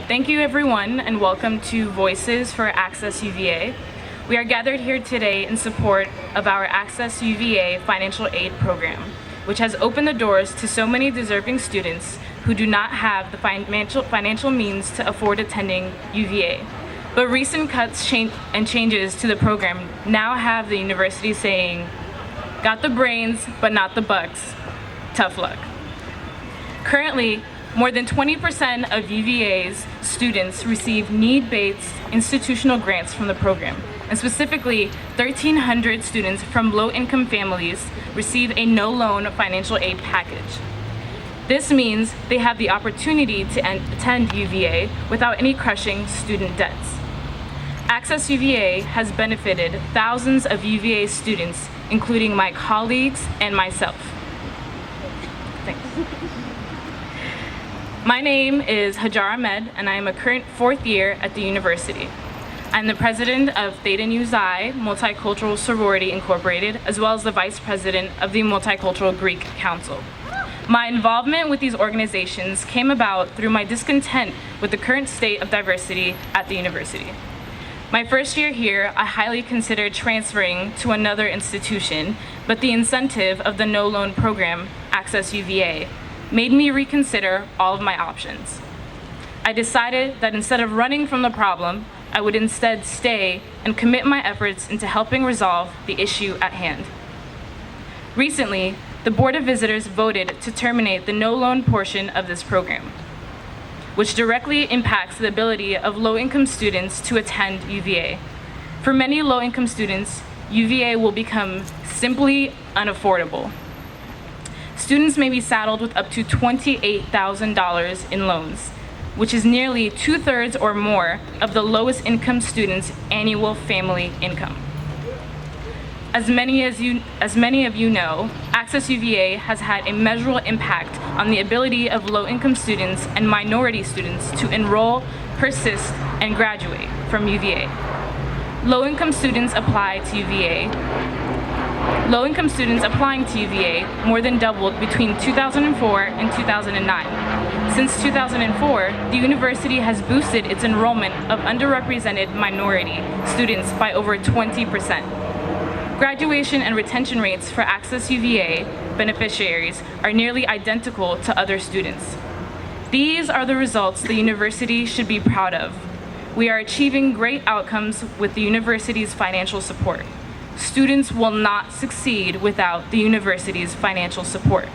Thank you everyone and welcome to Voices for AccessUVA. We are gathered here today in support of our AccessUVA financial aid program, which has opened the doors to so many deserving students who do not have the financial means to afford attending UVA. But recent cuts and changes to the program now have the university saying, "Got the brains, but not the bucks. Tough luck." Currently, more than 20% of UVA's students receive need-based institutional grants from the program, and specifically 1,300 students from low-income families receive a no-loan financial aid package. This means they have the opportunity to attend UVA without any crushing student debts. AccessUVA has benefited thousands of UVA students, including my colleagues and myself. Thanks. My name is Hajar Ahmed, and I am a current fourth year at the university. I'm the president of Theta Nu Xi Multicultural Sorority Incorporated, as well as the vice president of the Multicultural Greek Council. My involvement with these organizations came about through my discontent with the current state of diversity at the university. My first year here, I highly considered transferring to another institution, but the incentive of the no-loan program, AccessUVA, made me reconsider all of my options. I decided that instead of running from the problem, I would instead stay and commit my efforts into helping resolve the issue at hand. Recently, the Board of Visitors voted to terminate the no-loan portion of this program, which directly impacts the ability of low-income students to attend UVA. For many low-income students, UVA will become simply unaffordable. Students may be saddled with up to $28,000 in loans, which is nearly 2/3 or more of the lowest income students' annual family income. As many of you know, AccessUVA has had a measurable impact on the ability of low-income students and minority students to enroll, persist, and graduate from UVA. Low-income students applying to UVA more than doubled between 2004 and 2009. Since 2004, the university has boosted its enrollment of underrepresented minority students by over 20%. Graduation and retention rates for AccessUVA beneficiaries are nearly identical to other students. These are the results the university should be proud of. We are achieving great outcomes with the university's financial support. Students will not succeed without the university's financial support.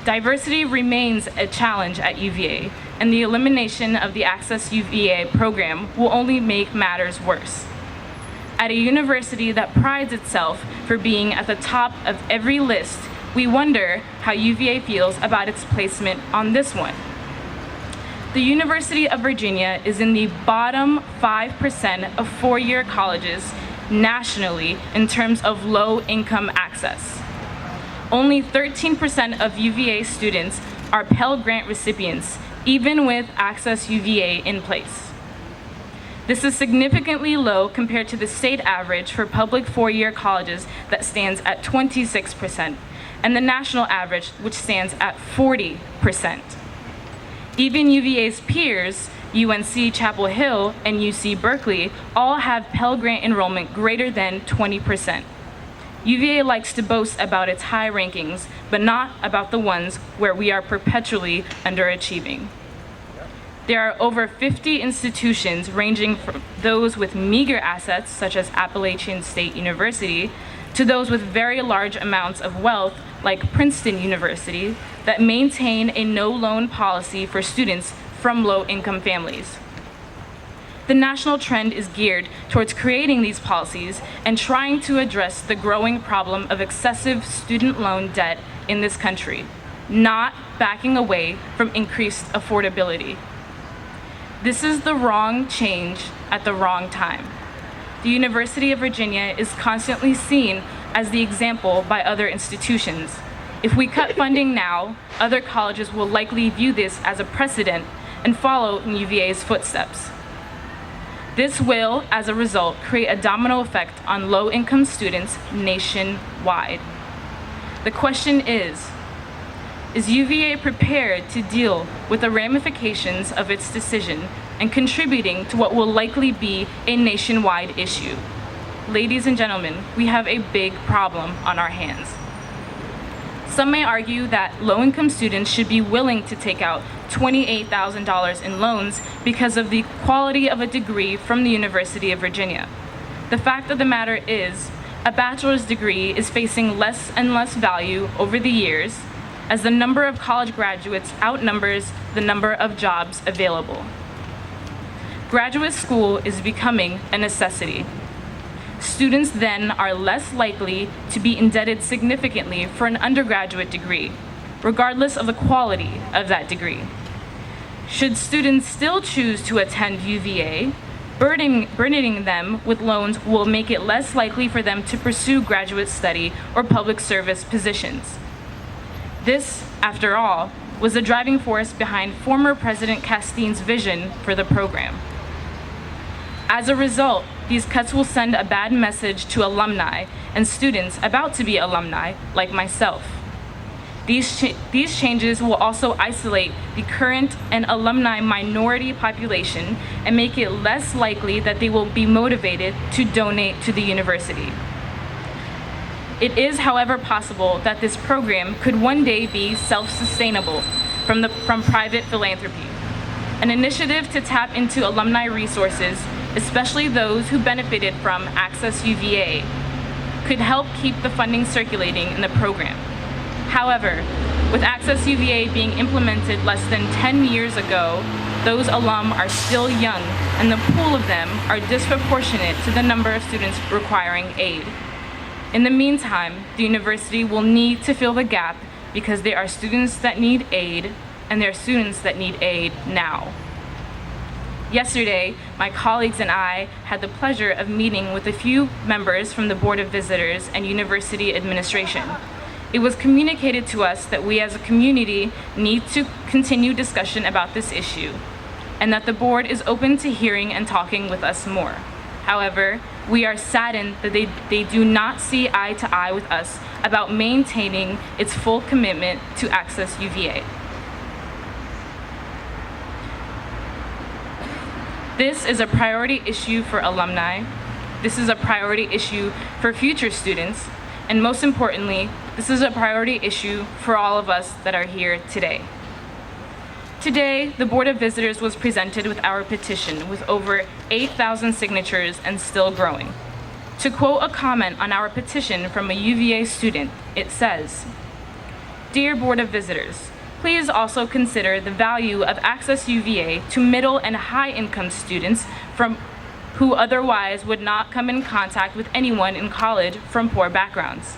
Diversity remains a challenge at UVA, and the elimination of the AccessUVA program will only make matters worse. At a university that prides itself for being at the top of every list, we wonder how UVA feels about its placement on this one. The University of Virginia is in the bottom 5% of four-year colleges nationally in terms of low-income access. Only 13% of UVA students are Pell Grant recipients, even with AccessUVA in place. This is significantly low compared to the state average for public four-year colleges that stands at 26%, and the national average, which stands at 40%. Even UVA's peers, UNC Chapel Hill and UC Berkeley, all have Pell Grant enrollment greater than 20%. UVA likes to boast about its high rankings, but not about the ones where we are perpetually underachieving. There are over 50 institutions ranging from those with meager assets, such as Appalachian State University, to those with very large amounts of wealth, like Princeton University, that maintain a no-loan policy for students from low-income families. The national trend is geared towards creating these policies and trying to address the growing problem of excessive student loan debt in this country, not backing away from increased affordability. This is the wrong change at the wrong time. The University of Virginia is constantly seen as the example by other institutions. If we cut funding now, other colleges will likely view this as a precedent and follow in UVA's footsteps. This will, as a result, create a domino effect on low-income students nationwide. The question is, Is UVA prepared to deal with the ramifications of its decision and contributing to what will likely be a nationwide issue? Ladies and gentlemen, we have a big problem on our hands. Some may argue that low-income students should be willing to take out $28,000 in loans because of the quality of a degree from the University of Virginia. The fact of the matter is, a bachelor's degree is facing less and less value over the years as the number of college graduates outnumbers the number of jobs available. Graduate school is becoming a necessity. Students then are less likely to be indebted significantly for an undergraduate degree, regardless of the quality of that degree. Should students still choose to attend UVA, burdening them with loans will make it less likely for them to pursue graduate study or public service positions. This, after all, was the driving force behind former President Castine's vision for the program. As a result, these cuts will send a bad message to alumni and students about to be alumni like myself. These changes will also isolate the current and alumni minority population and make it less likely that they will be motivated to donate to the university. It is, however, possible that this program could one day be self-sustainable from private philanthropy. An initiative to tap into alumni resources, especially those who benefited from AccessUVA, could help keep the funding circulating in the program. However, with AccessUVA being implemented less than 10 years ago, those alum are still young, and the pool of them are disproportionate to the number of students requiring aid. In the meantime, the university will need to fill the gap because there are students that need aid, and there are students that need aid now. Yesterday, my colleagues and I had the pleasure of meeting with a few members from the Board of Visitors and University Administration. It was communicated to us that we as a community need to continue discussion about this issue, and that the board is open to hearing and talking with us more. However, we are saddened that they do not see eye to eye with us about maintaining its full commitment to AccessUVA. This is a priority issue for alumni. This is a priority issue for future students. And most importantly, this is a priority issue for all of us that are here today. Today, the Board of Visitors was presented with our petition with over 8,000 signatures and still growing. To quote a comment on our petition from a UVA student, it says, "Dear Board of Visitors, please also consider the value of AccessUVA to middle and high-income students who otherwise would not come in contact with anyone in college from poor backgrounds.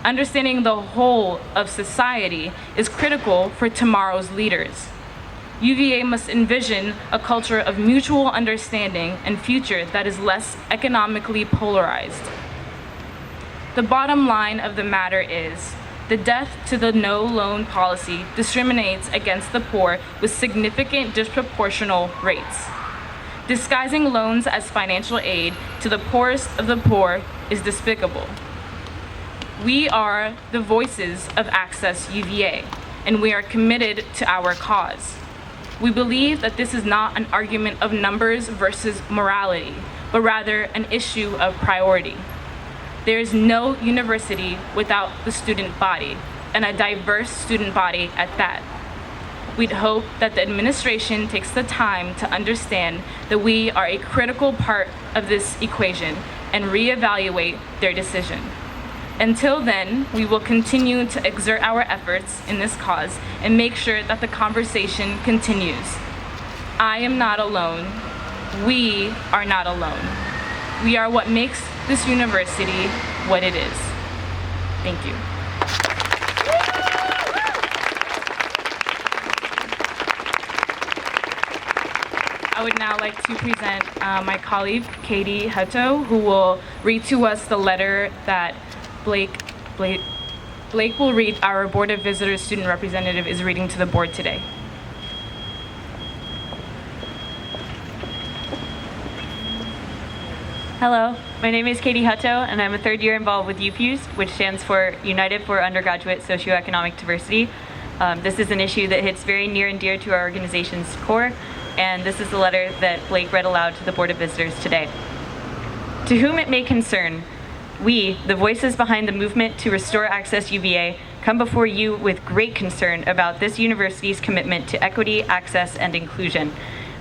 Understanding the whole of society is critical for tomorrow's leaders. UVA must envision a culture of mutual understanding and future that is less economically polarized. The bottom line of the matter is, the death to the no loan policy discriminates against the poor with significant disproportional rates. Disguising loans as financial aid to the poorest of the poor is despicable. We are the voices of AccessUVA, and we are committed to our cause. We believe that this is not an argument of numbers versus morality, but rather an issue of priority. There is no university without the student body, and a diverse student body at that. We'd hope that the administration takes the time to understand that we are a critical part of this equation and reevaluate their decision. Until then, we will continue to exert our efforts in this cause and make sure that the conversation continues. I am not alone. We are not alone. We are what makes this university what it is. Thank you. I would now like to present my colleague, Katie Hutto, who will read to us the letter that Blake will read. Our Board of Visitors student representative is reading to the board today. Hello, my name is Katie Hutto, and I'm a third year involved with UPUS, which stands for United for Undergraduate Socioeconomic Diversity. This is an issue that hits very near and dear to our organization's core, and this is the letter that Blake read aloud to the Board of Visitors today. To whom it may concern, we, the voices behind the movement to restore AccessUVA, come before you with great concern about this university's commitment to equity, access, and inclusion.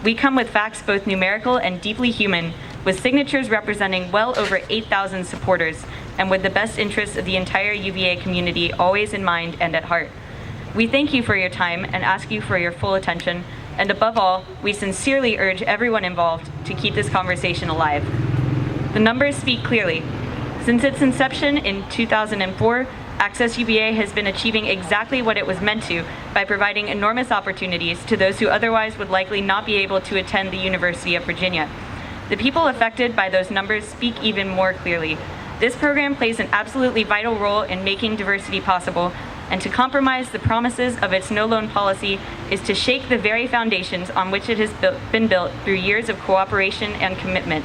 We come with facts both numerical and deeply human, with signatures representing well over 8,000 supporters, and with the best interests of the entire UVA community always in mind and at heart. We thank you for your time and ask you for your full attention, and above all, we sincerely urge everyone involved to keep this conversation alive. The numbers speak clearly. Since its inception in 2004, AccessUVA has been achieving exactly what it was meant to by providing enormous opportunities to those who otherwise would likely not be able to attend the University of Virginia. The people affected by those numbers speak even more clearly. This program plays an absolutely vital role in making diversity possible, and to compromise the promises of its no-loan policy is to shake the very foundations on which it has been built through years of cooperation and commitment.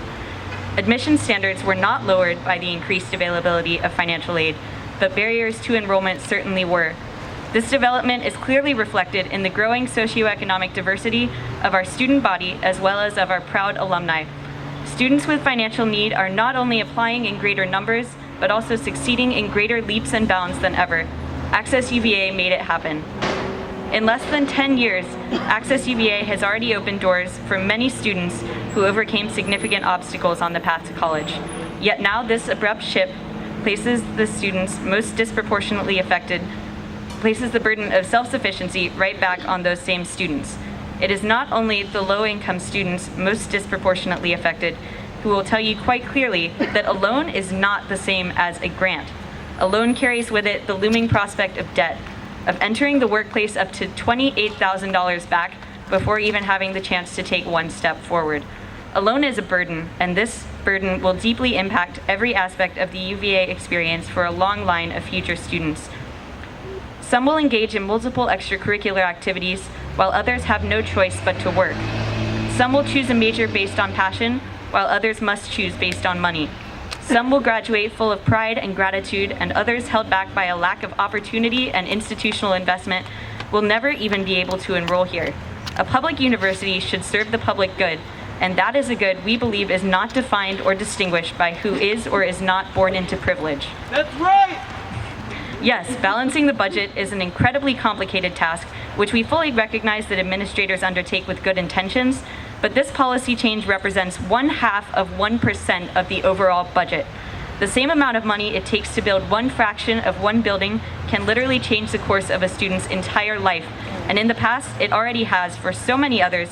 Admission standards were not lowered by the increased availability of financial aid, but barriers to enrollment certainly were. This development is clearly reflected in the growing socioeconomic diversity of our student body as well as of our proud alumni. Students with financial need are not only applying in greater numbers, but also succeeding in greater leaps and bounds than ever. AccessUVA made it happen. In less than 10 years, AccessUVA has already opened doors for many students who overcame significant obstacles on the path to college. Yet now this abrupt shift places the students most disproportionately affected, places the burden of self-sufficiency right back on those same students. It is not only the low-income students most disproportionately affected who will tell you quite clearly that a loan is not the same as a grant. A loan carries with it the looming prospect of debt, of entering the workplace up to $28,000 back before even having the chance to take one step forward. A loan is a burden, and this burden will deeply impact every aspect of the UVA experience for a long line of future students. Some will engage in multiple extracurricular activities, while others have no choice but to work. Some will choose a major based on passion, while others must choose based on money. Some will graduate full of pride and gratitude, and others held back by a lack of opportunity and institutional investment will never even be able to enroll here. A public university should serve the public good, and that is a good we believe is not defined or distinguished by who is or is not born into privilege. That's right! Yes, balancing the budget is an incredibly complicated task, which we fully recognize that administrators undertake with good intentions, but this policy change represents 0.5% of the overall budget. The same amount of money it takes to build one fraction of one building can literally change the course of a student's entire life, and in the past, it already has for so many others